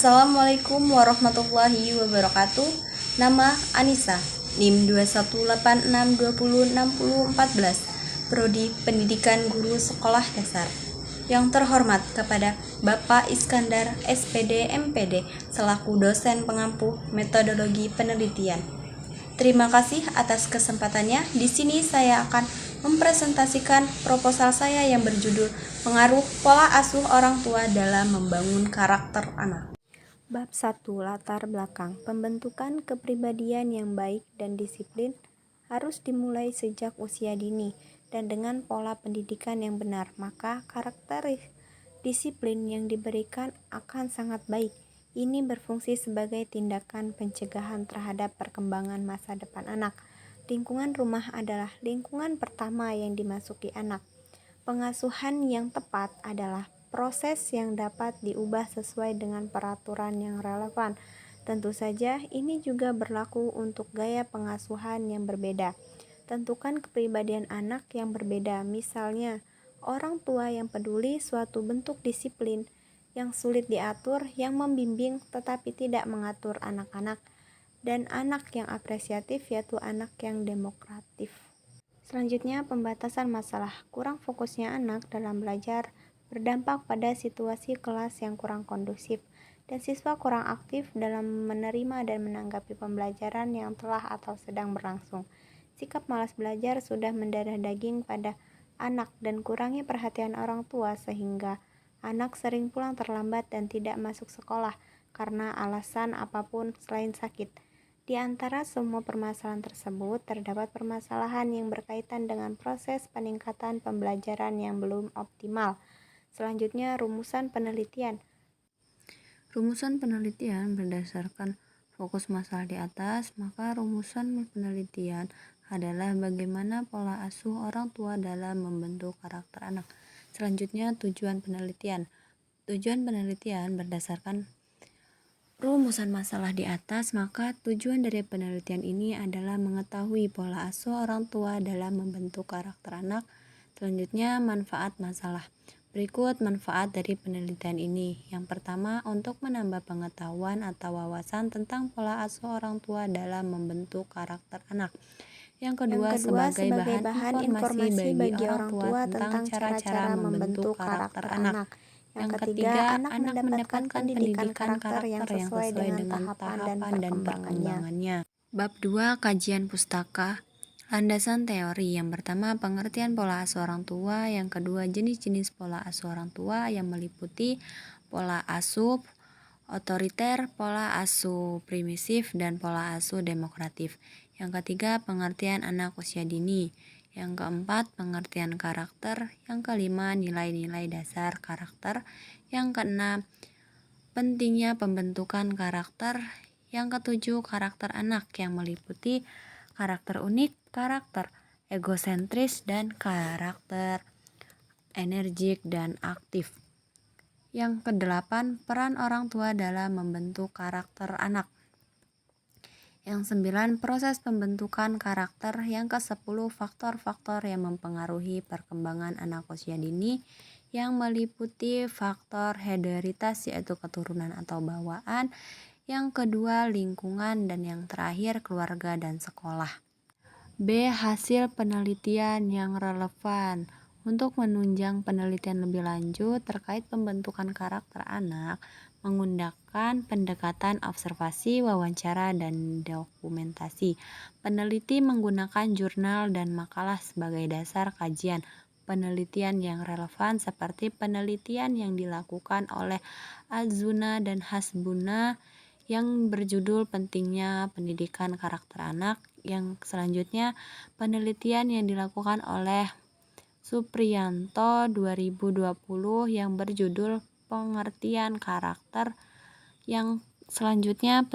Assalamualaikum warahmatullahi wabarakatuh. Nama Anissa, NIM 21862060014, Prodi Pendidikan Guru Sekolah Dasar. Yang terhormat kepada Bapak Iskandar SPD MPD selaku dosen pengampu metodologi penelitian. Terima kasih atas kesempatannya. Di sini saya akan mempresentasikan proposal saya yang berjudul Pengaruh Pola Asuh Orang Tua dalam Membangun Karakter Anak. Bab 1. Latar belakang. Pembentukan kepribadian yang baik dan disiplin harus dimulai sejak usia dini dan dengan pola pendidikan yang benar, maka karakter disiplin yang diberikan akan sangat baik. Ini berfungsi sebagai tindakan pencegahan terhadap perkembangan masa depan anak. Lingkungan rumah adalah lingkungan pertama yang dimasuki anak. Pengasuhan yang tepat adalah proses yang dapat diubah sesuai dengan peraturan yang relevan. Tentu saja ini juga berlaku untuk gaya pengasuhan yang berbeda. Tentukan kepribadian anak yang berbeda. Misalnya, orang tua yang peduli suatu bentuk disiplin yang sulit diatur, yang membimbing tetapi tidak mengatur anak-anak, dan anak yang apresiatif yaitu anak yang demokratif. Selanjutnya, pembatasan masalah. Kurang fokusnya anak dalam belajar berdampak pada situasi kelas yang kurang kondusif, dan siswa kurang aktif dalam menerima dan menanggapi pembelajaran yang telah atau sedang berlangsung. Sikap malas belajar sudah mendarah daging pada anak dan kurangnya perhatian orang tua sehingga anak sering pulang terlambat dan tidak masuk sekolah karena alasan apapun selain sakit. Di antara semua permasalahan tersebut, terdapat permasalahan yang berkaitan dengan proses peningkatan pembelajaran yang belum optimal. Selanjutnya, rumusan penelitian. Rumusan penelitian berdasarkan fokus masalah di atas, maka rumusan penelitian adalah bagaimana pola asuh orang tua dalam membentuk karakter anak. Selanjutnya, tujuan penelitian. Tujuan penelitian berdasarkan rumusan masalah di atas, maka tujuan dari penelitian ini adalah mengetahui pola asuh orang tua dalam membentuk karakter anak. Selanjutnya, manfaat masalah. Berikut manfaat dari penelitian ini. Yang pertama, untuk menambah pengetahuan atau wawasan tentang pola asuh orang tua dalam membentuk karakter anak. Yang kedua, sebagai bahan informasi bagi orang tua tentang cara-cara membentuk karakter anak. Yang ketiga, anak mendapatkan pendidikan karakter yang sesuai dengan tahapan dan perkembangannya. Bab 2. Kajian pustaka. Landasan teori. Yang pertama, pengertian pola asuh orang tua. Yang kedua, jenis-jenis pola asuh orang tua yang meliputi pola asuh otoriter, pola asuh primitif, dan pola asuh demokratif. Yang ketiga, pengertian anak usia dini. Yang keempat, pengertian karakter. Yang kelima, nilai-nilai dasar karakter. Yang keenam, pentingnya pembentukan karakter. Yang ketujuh, karakter anak yang meliputi karakter unik, karakter egosentris, dan karakter energik dan aktif. Yang kedelapan, peran orang tua dalam membentuk karakter anak. Yang 9, proses pembentukan karakter. Yang ke-10, faktor-faktor yang mempengaruhi perkembangan anak usia dini yang meliputi faktor hereditaritas yaitu keturunan atau bawaan. Yang kedua, lingkungan, dan yang terakhir, keluarga dan sekolah. B. Hasil penelitian yang relevan. Untuk menunjang penelitian lebih lanjut terkait pembentukan karakter anak, menggunakan pendekatan observasi, wawancara, dan dokumentasi. Peneliti menggunakan jurnal dan makalah sebagai dasar kajian penelitian yang relevan seperti penelitian yang dilakukan oleh Azuna dan Hasbuna yang berjudul Pentingnya Pendidikan Karakter Anak. Yang selanjutnya, penelitian yang dilakukan oleh Supriyanto 2020 yang berjudul Pengertian Karakter. Yang selanjutnya,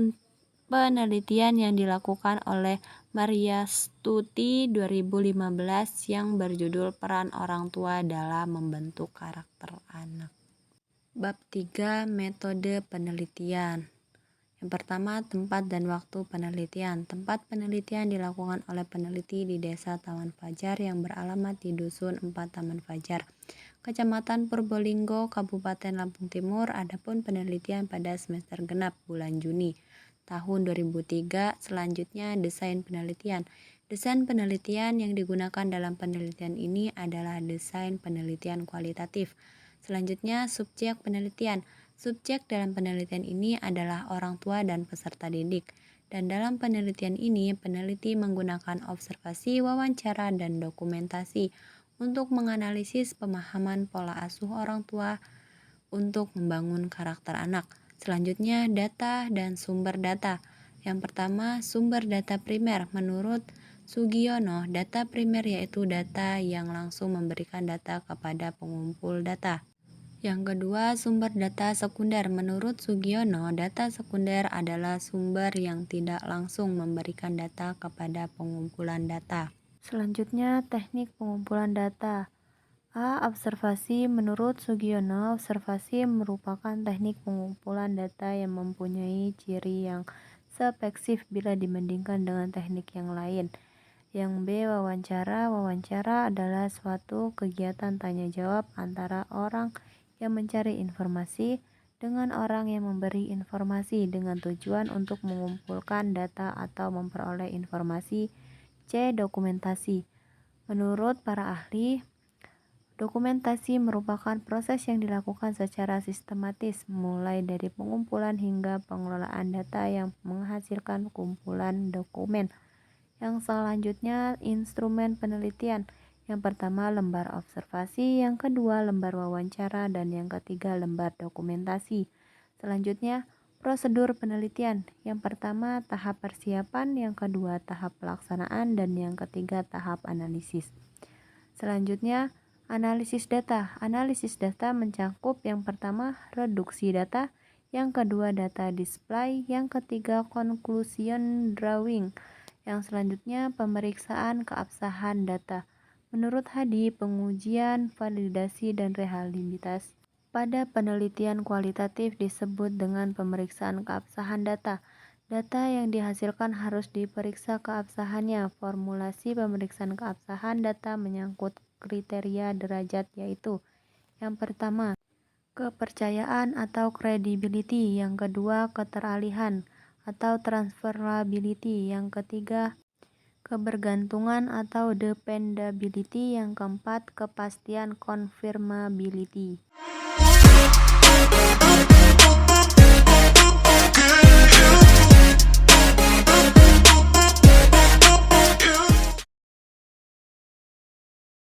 penelitian yang dilakukan oleh Maria Stuti 2015 yang berjudul Peran Orang Tua dalam Membentuk Karakter Anak. Bab 3. Metode penelitian. Yang pertama, tempat dan waktu penelitian. Tempat penelitian dilakukan oleh peneliti di Desa Taman Fajar yang beralamat di Dusun 4 Taman Fajar, Kecamatan Purbolinggo, Kabupaten Lampung Timur. Adapun penelitian pada semester genap bulan Juni tahun 2003. Selanjutnya desain penelitian. Desain penelitian yang digunakan dalam penelitian ini adalah desain penelitian kualitatif. Selanjutnya subjek penelitian. Subjek dalam penelitian ini adalah orang tua dan peserta didik. Dan dalam penelitian ini, peneliti menggunakan observasi, wawancara, dan dokumentasi untuk menganalisis pemahaman pola asuh orang tua untuk membangun karakter anak. Selanjutnya, data dan sumber data. Yang pertama, sumber data primer. Menurut Sugiono, data primer yaitu data yang langsung memberikan data kepada pengumpul data. Yang kedua, sumber data sekunder. Menurut Sugiono, data sekunder adalah sumber yang tidak langsung memberikan data kepada pengumpulan data. Selanjutnya, teknik pengumpulan data. A. Observasi. Menurut Sugiono, observasi merupakan teknik pengumpulan data yang mempunyai ciri yang spesifik bila dibandingkan dengan teknik yang lain. Yang B. Wawancara. Wawancara adalah suatu kegiatan tanya jawab antara orang yang mencari informasi dengan orang yang memberi informasi dengan tujuan untuk mengumpulkan data atau memperoleh informasi. C. Dokumentasi. Menurut para ahli, dokumentasi merupakan proses yang dilakukan secara sistematis, mulai dari pengumpulan hingga pengelolaan data yang menghasilkan kumpulan dokumen. Yang selanjutnya, instrumen penelitian. Yang pertama, lembar observasi, yang kedua, lembar wawancara, dan yang ketiga, lembar dokumentasi. Selanjutnya, prosedur penelitian. Yang pertama, tahap persiapan, yang kedua, tahap pelaksanaan, dan yang ketiga, tahap analisis. Selanjutnya, analisis data. Analisis data mencakup yang pertama, reduksi data, yang kedua, data display, yang ketiga, conclusion drawing. Yang selanjutnya, pemeriksaan keabsahan data. Menurut Hadi, pengujian, validasi, dan reliabilitas pada penelitian kualitatif disebut dengan pemeriksaan keabsahan data. Data yang dihasilkan harus diperiksa keabsahannya. Formulasi pemeriksaan keabsahan data menyangkut kriteria derajat, yaitu yang pertama, kepercayaan atau credibility, yang kedua, keteralihan atau transferability, yang ketiga, kebergantungan atau dependability, yang keempat, kepastian confirmability.